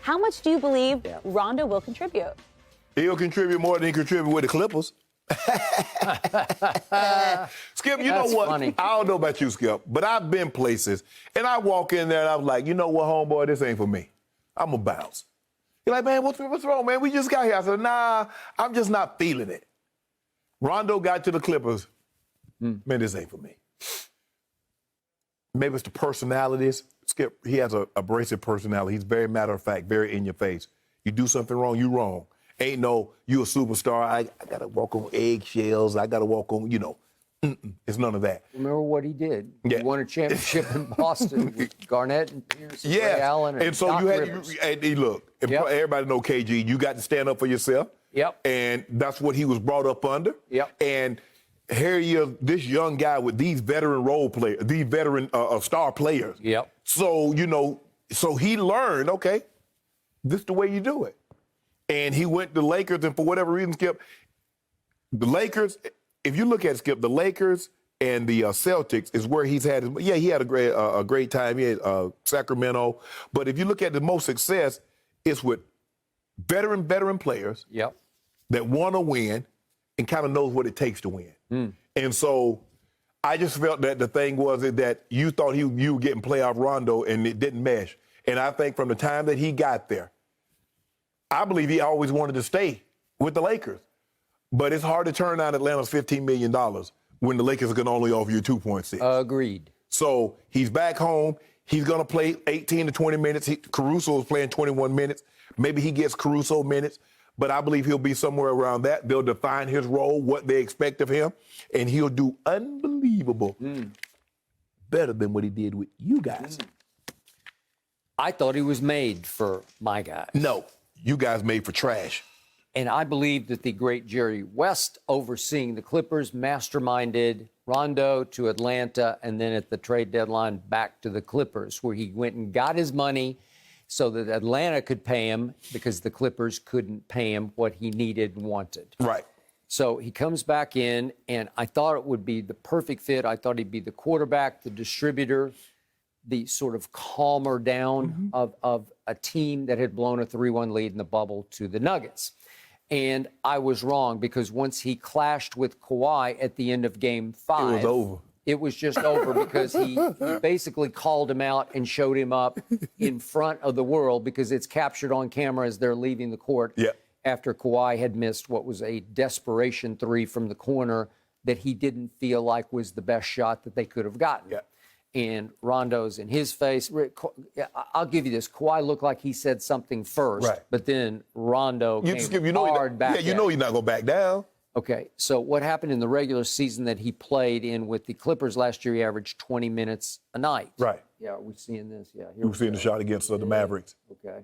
How much do you believe Rondo will contribute? He'll contribute more than he contributed with the Clippers. Skip, you know what? Funny. I don't know about you, Skip, but I've been places, and I walk in there and I'm like, you know what, homeboy, this ain't for me. I'm going to bounce. You're like, man, what's wrong, man? We just got here. I said, nah, I'm just not feeling it. Rondo got to the Clippers. Man, this ain't for me. Maybe it's the personalities. Skip, he has a abrasive personality. He's very matter of fact, very in your face. You do something wrong, you wrong. Ain't no, you a superstar. I got to walk on eggshells. I got to walk on, it's none of that. Remember what he did? Yeah. He won a championship in Boston with Garnett and Pierce and Ray Allen and so Doc you had, Rivers. look, everybody know KG, you got to stand up for yourself. Yep. And that's what he was brought up under. Yep. And here you're this young guy with these veteran role players, these veteran star players. Yep. So, so he learned, okay, this is the way you do it. And he went to the Lakers, and for whatever reason, Skip, the Lakers, if you look at Skip, the Lakers and the Celtics is where he's had, he had a great time. He had Sacramento. But if you look at the most success, it's with veteran players that want to win and kind of knows what it takes to win. And so I just felt that the thing was that you thought you were getting playoff Rondo, and it didn't mesh. And I think from the time that he got there, I believe he always wanted to stay with the Lakers. But it's hard to turn down Atlanta's $15 million when the Lakers can only offer you 2.6. Agreed. So he's back home. He's going to play 18 to 20 minutes. Caruso is playing 21 minutes. Maybe he gets Caruso minutes. But I believe he'll be somewhere around that. They'll define his role, what they expect of him, and he'll do unbelievable, better than what he did with you guys. I thought he was made for my guys. No, you guys made for trash. And I believe that the great Jerry West, overseeing the Clippers, masterminded Rondo to Atlanta, and then at the trade deadline back to the Clippers, where he went and got his money so that Atlanta could pay him because the Clippers couldn't pay him what he needed and wanted. Right. So he comes back in, and I thought it would be the perfect fit. I thought he'd be the quarterback, the distributor, the sort of calmer down of a team that had blown a 3-1 lead in the bubble to the Nuggets. And I was wrong, because once he clashed with Kawhi at the end of Game 5, it was over. It was just over, because he basically called him out and showed him up in front of the world, because it's captured on camera as they're leaving the court after Kawhi had missed what was a desperation 3 from the corner that he didn't feel like was the best shot that they could have gotten. Yeah. And Rondo's in his face. I'll give you this. Kawhi looked like he said something first, but then Rondo came hard back. Yeah, you know he's not going to back down. Okay, so what happened in the regular season that he played in with the Clippers last year, he averaged 20 minutes a night. Right. Yeah, are we seeing this? Yeah. We're seeing the shot against the Mavericks. Okay.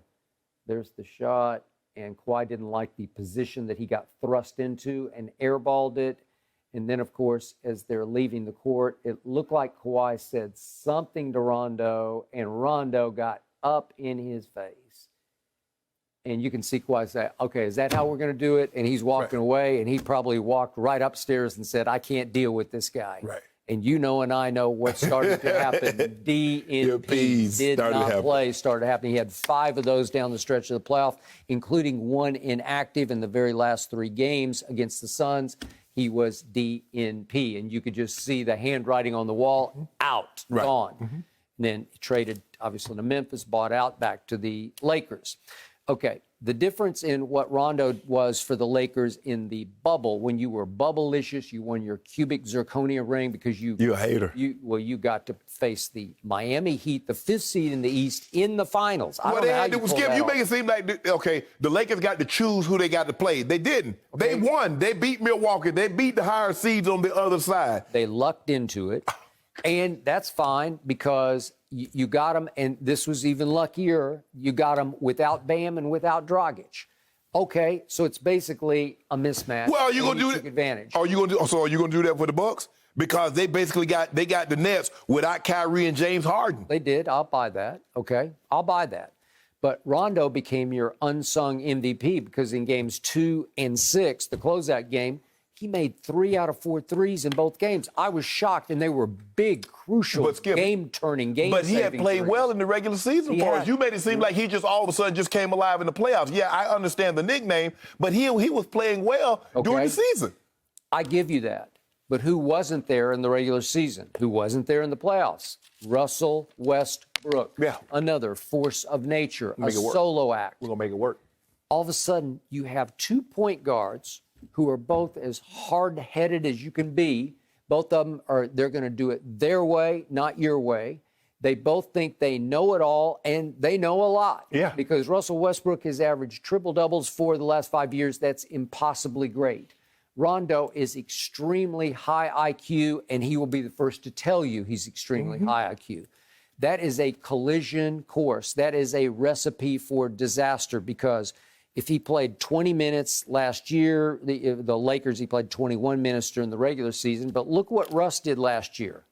There's the shot, and Kawhi didn't like the position that he got thrust into and airballed it. And then, of course, as they're leaving the court, it looked like Kawhi said something to Rondo, and Rondo got up in his face. And you can see Kawhi say, okay, is that how we're going to do it? And he's walking away, and he probably walked right upstairs and said, I can't deal with this guy. Right. And you know and I know what started to happen. DNP did not play, started happening. He had 5 of those down the stretch of the playoff, including 1 inactive in the very last 3 games against the Suns. He was DNP, and you could just see the handwriting on the wall, out, gone. And then he traded, obviously, to Memphis, bought out, back to the Lakers. Okay, the difference in what Rondo was for the Lakers in the bubble, when you were bubblicious, you won your cubic zirconia ring because you're a hater. You got to face the Miami Heat, the 5th seed in the East, in the finals. I don't know how you pulled that you off. make it seem like, okay, the Lakers got to choose who they got to play. They didn't. Okay. They won. They beat Milwaukee. They beat the higher seeds on the other side. They lucked into it, and that's fine, because you got them, and this was even luckier. You got them without Bam and without Dragic. Okay, so it's basically a mismatch. Well, are you going to do took advantage. Are you going to do that for the Bucks? Because they basically got the Nets without Kyrie and James Harden. They did. I'll buy that. Okay, I'll buy that. But Rondo became your unsung MVP, because in games 2 and 6, the closeout game, He made 3 out of 4 threes in both games. I was shocked, and they were big, crucial, game-turning, game-saving But he had played threes. well in the regular season for us. You made it seem like he just all of a sudden just came alive in the playoffs. Yeah, I understand the nickname, but he was playing well during the season. I give you that. But who wasn't there in the regular season? Who wasn't there in the playoffs? Russell Westbrook. Yeah. Another force of nature, a solo act. We're going to make it work. All of a sudden, you have 2 point guards who are both as hard-headed as you can be. Both of them they're going to do it their way, not your way. They both think they know it all, and they know a lot. Yeah. Because Russell Westbrook has averaged triple-doubles for the last 5 years. That's impossibly great. Rondo is extremely high IQ, and he will be the first to tell you he's extremely high IQ. That is a collision course. That is a recipe for disaster, because if he played 20 minutes last year, the Lakers, he played 21 minutes during the regular season. But look what Russ did last year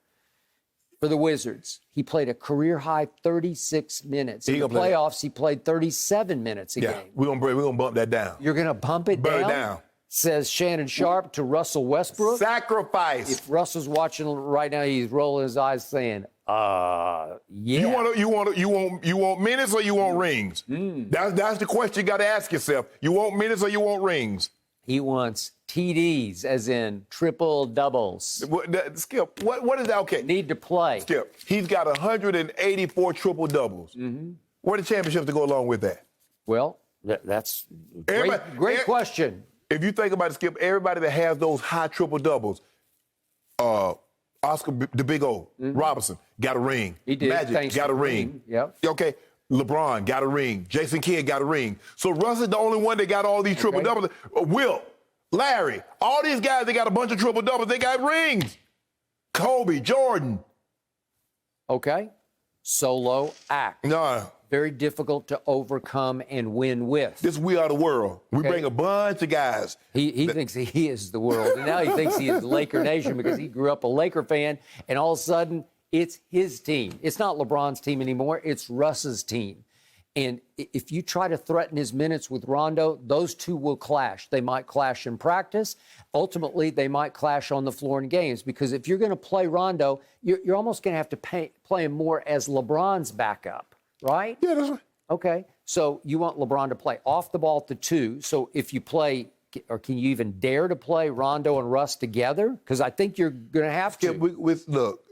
for the Wizards. He played a career-high 36 minutes. In the playoffs, he played 37 minutes a game. We're gonna bump that down. You're going to bump it down? Burn it down. Says Shannon Sharpe to Russell Westbrook. Sacrifice. If Russell's watching right now, he's rolling his eyes saying, yeah. You want minutes or you want rings? That's the question you got to ask yourself. You want minutes or you want rings? He wants TDs, as in triple doubles. Skip, what is that? Okay. Need to play. Skip, he's got 184 triple doubles. What are the championships to go along with that? Well, that's great question. If you think about it, Skip, everybody that has those high triple doubles, Oscar the Big O, Robinson, got a ring. He did. Magic got a ring. Yep. Okay. LeBron got a ring. Jason Kidd got a ring. So Russ is the only one that got all these triple doubles. Wilt, Larry, all these guys that got a bunch of triple doubles, they got rings. Kobe, Jordan. Okay. Solo act. No. Very difficult to overcome and win with. This We Are the World. We bring a bunch of guys. He thinks he is the world, and now he thinks he is Laker Nation because he grew up a Laker fan, and all of a sudden, it's his team. It's not LeBron's team anymore. It's Russ's team. And if you try to threaten his minutes with Rondo, those two will clash. They might clash in practice. Ultimately, they might clash on the floor in games, because if you're going to play Rondo, you're almost going to have to play him more as LeBron's backup, right? Yeah, that's right. Okay, so you want LeBron to play off the ball at the 2. So if you play, or can you even dare to play Rondo and Russ together? Because I think you're going to have to. Look,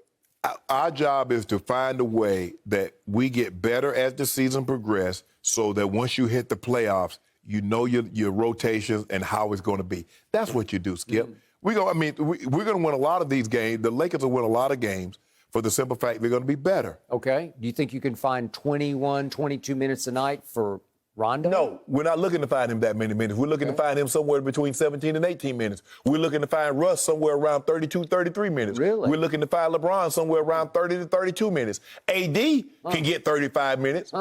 our job is to find a way that we get better as the season progresses, so that once you hit the playoffs, you know your rotations and how it's going to be. That's what you do, Skip. We're going to win a lot of these games. The Lakers will win a lot of games for the simple fact they're going to be better. Okay. Do you think you can find 21, 22 minutes a night for Rondo? No, we're not looking to find him that many minutes. We're looking to find him somewhere between 17 and 18 minutes. We're looking to find Russ somewhere around 32, 33 minutes. Really? We're looking to find LeBron somewhere around 30 to 32 minutes. AD can get 35 minutes.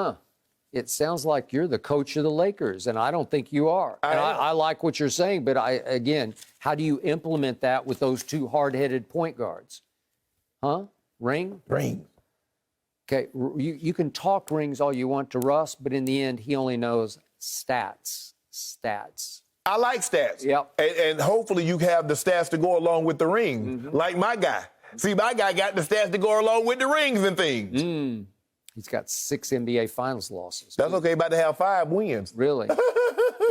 It sounds like you're the coach of the Lakers, and I don't think you are. I like what you're saying, but again, how do you implement that with those two hard-headed point guards? Ring? Okay, you can talk rings all you want to Russ, but in the end, he only knows stats. I like stats. Yep. And hopefully you have the stats to go along with the rings, like my guy. See, my guy got the stats to go along with the rings and things. He's got 6 NBA Finals losses. That's okay. About to have 5 wins. Really?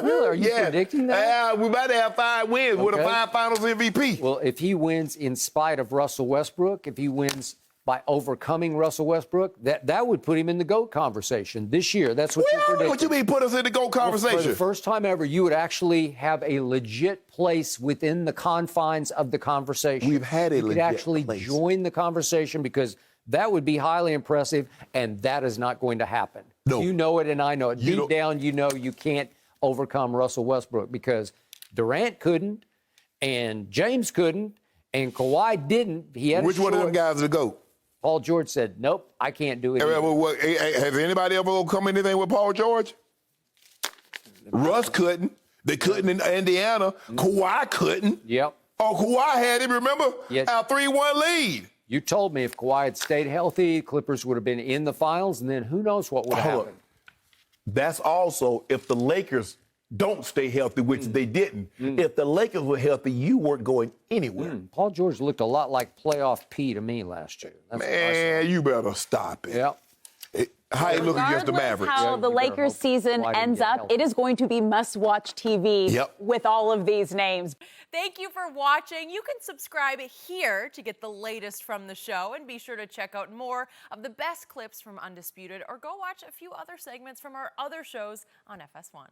Really? Are you predicting that? Yeah, we're about to have 5 wins with a 5 Finals MVP. Well, if he wins in spite of Russell Westbrook, if he wins by overcoming Russell Westbrook, that would put him in the GOAT conversation this year. That's what you're predicting. What you mean put us in the GOAT conversation? Well, for the first time ever, you would actually have a legit place within the confines of the conversation. We've had a legit place. You could actually join the conversation, because that would be highly impressive, and that is not going to happen. No. You know it, and I know it. Deep down, you know you can't overcome Russell Westbrook, because Durant couldn't, and James couldn't, and Kawhi didn't. Which one of them guys is the GOAT? Paul George said, nope, I can't do it. Has anybody ever overcome anything with Paul George? Russ couldn't. They couldn't in Indiana. Kawhi couldn't. Yep. Oh, Kawhi had him, remember? Yes. Our 3-1 lead. You told me if Kawhi had stayed healthy, Clippers would have been in the finals, and then who knows what would have happened. That's also if the Lakers don't stay healthy, which they didn't. If the Lakers were healthy, you weren't going anywhere. Paul George looked a lot like playoff P to me last year. That's what I saw. Man, you better stop it. Yeah. How you look against the Mavericks? How the Lakers season ends up, it is going to be must-watch TV with all of these names. Thank you for watching. You can subscribe here to get the latest from the show, and be sure to check out more of the best clips from Undisputed, or go watch a few other segments from our other shows on FS1.